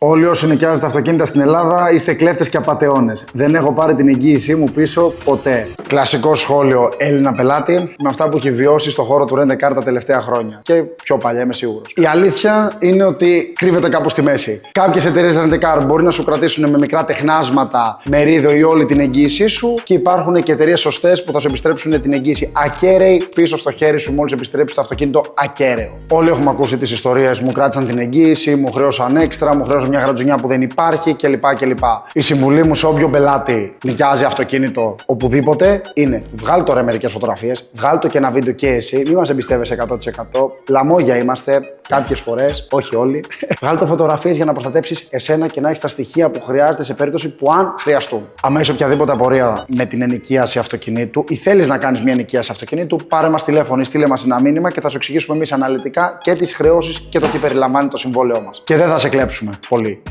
Όλοι όσοι νοικιάζετε αυτοκίνητα στην Ελλάδα είστε κλέφτες και απατεώνες. Δεν έχω πάρει την εγγύησή μου πίσω ποτέ. Κλασικό σχόλιο Έλληνα πελάτη με αυτά που έχει βιώσει στο χώρο του Rent-A-Car τα τελευταία χρόνια. Και πιο παλιά, είμαι σίγουρος. Η αλήθεια είναι ότι κρύβεται κάπου στη μέση. Κάποιες εταιρείες Rent-A-Car μπορεί να σου κρατήσουν με μικρά τεχνάσματα, μερίδιο ή όλη την εγγύησή σου, και υπάρχουν και εταιρείες σωστές που θα σου επιστρέψουν την εγγύηση ακέραιη πίσω στο χέρι σου μόλις επιστρέψει το αυτοκίνητο ακέραιο. Όλοι έχουμε ακούσει τις ιστορίες, μου κράτησαν την εγγύηση, μου χρέωσαν έξτρα, μου χρέωσαν μια γρατζουνιά που δεν υπάρχει κλπ. Η συμβουλή μου σε όποιον πελάτη νοικιάζει αυτοκίνητο οπουδήποτε είναι: βγάλ' τώρα μερικές φωτογραφίες, βγάλ' το και ένα βίντεο και εσύ, μην μας εμπιστεύεσαι 100%. Λαμόγια είμαστε κάποιες φορές, όχι όλοι. Βγάλ' το φωτογραφίες για να προστατέψεις εσένα και να έχεις τα στοιχεία που χρειάζεται σε περίπτωση που αν χρειαστούν. Αν έχεις οποιαδήποτε απορία με την ενοικίαση αυτοκινήτου ή θέλεις να κάνεις μια ενοικίαση αυτοκινήτου, πάρε μας τηλέφωνο ή στείλε μας ένα μήνυμα και θα σου εξηγήσουμε εμείς αναλυτικά και τις χρεώσεις και το τι περιλαμβάνει το συμβόλαιό μας. Και δεν θα σε κλέψουμε πολύ.